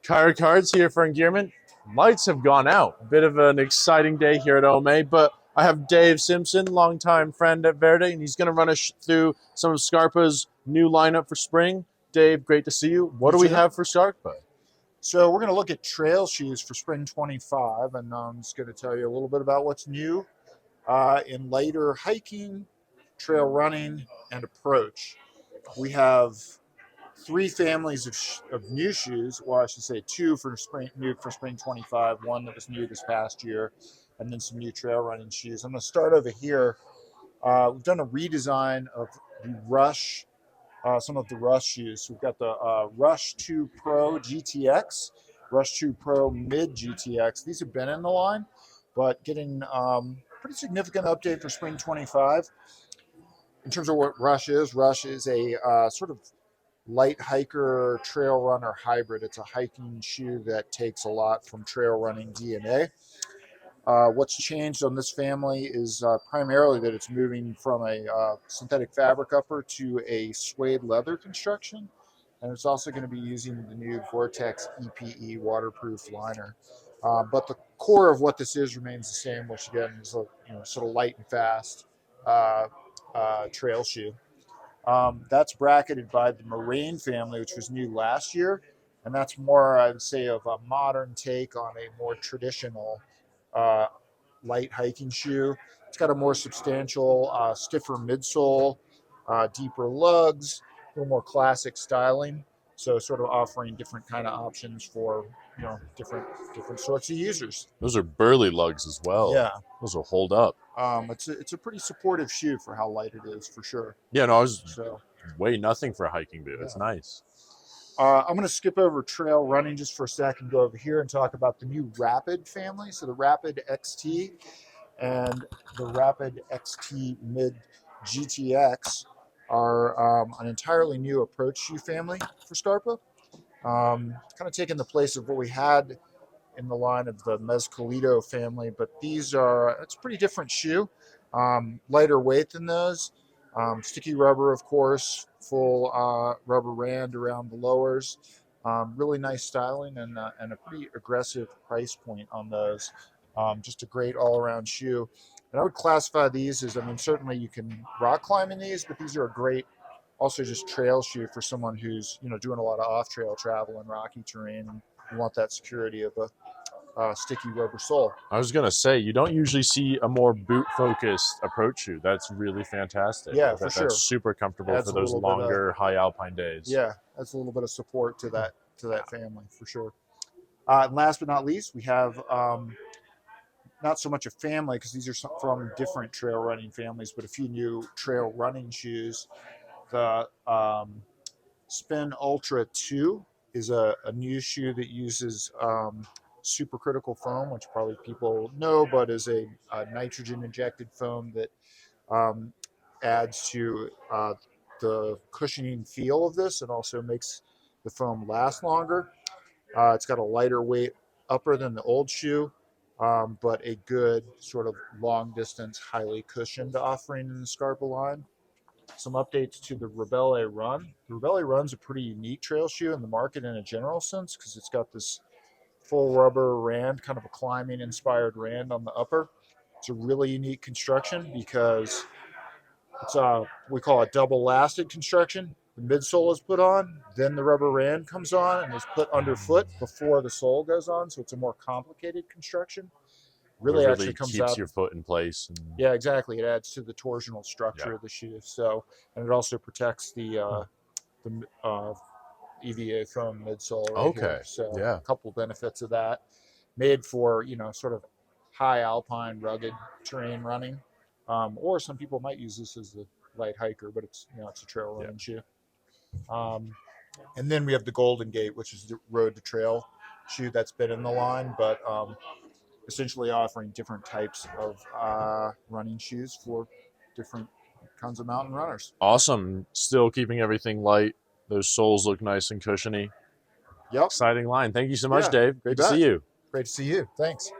Kyra Cards here for Engearment. Lights have gone out. Bit of an exciting day here at OMA, but I have Dave Simpson, longtime friend at Verde, and he's going to run us through some of Scarpa's new lineup for spring. Dave, great to see you. What do we have for Scarpa? So we're going to look at trail shoes for spring 25, and I'm just going to tell you a little bit about what's new in lighter hiking, trail running, and approach. We have three families of new shoes. Well, I should say two for spring 25, one that was new this past year, and then some new trail running shoes. I'm going to start over here. We've done a redesign of the Rush, some of the Rush shoes. So we've got the Rush 2 Pro GTX, Rush 2 Pro Mid GTX. These have been in the line, but getting pretty significant update for spring 25. In terms of what Rush is a sort of light hiker trail runner hybrid. It's a hiking shoe that takes a lot from trail running DNA. What's changed on this family is primarily that it's moving from a synthetic fabric upper to a suede leather construction, and it's also going to be using the new Vortex EPE waterproof liner. But the core of what this is remains the same, which again is a sort of light and fast trail shoe. That's bracketed by the Moraine family, which was new last year, and that's more, I would say, of a modern take on a more traditional light hiking shoe. It's got a more substantial, stiffer midsole, deeper lugs, a little more classic styling. So sort of offering different kind of options for different sorts of users. Those are burly lugs as well. Yeah, those will hold up. It's a pretty supportive shoe for how light it is, for sure. Yeah, no, I was weigh nothing for a hiking boot. Yeah. It's nice. I'm going to skip over trail running just for a second, go over here and talk about the new Rapid family. So the Rapid XT and the Rapid XT Mid GTX are an entirely new approach shoe family for Scarpa. Kind of taking the place of what we had in the line of the Mezcalito family, but it's a pretty different shoe. Lighter weight than those. Sticky rubber, of course, full rubber rand around the lowers. Really nice styling and a pretty aggressive price point on those. Just a great all-around shoe. And I would classify these as, certainly you can rock climb in these, but these are a great, also just trail shoe for someone who's, doing a lot of off-trail travel and rocky terrain, and you want that security of a sticky rubber sole. I was going to say, you don't usually see a more boot-focused approach shoe. That's really fantastic. Yeah, for sure. That's super comfortable for those longer, high alpine days. Yeah, that's a little bit of support to that family, for sure. And last but not least, we have not so much a family, because these are from different trail running families, but a few new trail running shoes. The Spin Ultra 2 is a new shoe that uses supercritical foam, which probably people know, but is a nitrogen injected foam that adds to the cushioning feel of this and also makes the foam last longer. It's got a lighter weight upper than the old shoe, but a good sort of long distance, highly cushioned offering in the Scarpa line. Some updates to the Rebelle Run. The Rebelle Run's a pretty unique trail shoe in the market in a general sense, because it's got this full rubber rand, kind of a climbing inspired rand on the upper. It's a really unique construction because it's we call it double lasted construction. The midsole is put on, then the rubber rand comes on and is put underfoot before the sole goes on. So it's a more complicated construction. Really actually comes keeps out, your foot in place. Yeah, exactly. It adds to the torsional structure of the shoe. So, and it also protects the EVA foam midsole. Right here. So a couple benefits of that. Made for sort of high alpine, rugged terrain running, or some people might use this as a light hiker, but it's it's a trail running shoe. And then we have the Golden Gate, which is the road to trail shoe that's been in the line, but essentially offering different types of running shoes for different kinds of mountain runners. Awesome. Still keeping everything light. Those soles look nice and cushiony. Yep. Exciting line. Thank you so much, Dave. Great to see you. Great to see you. Thanks.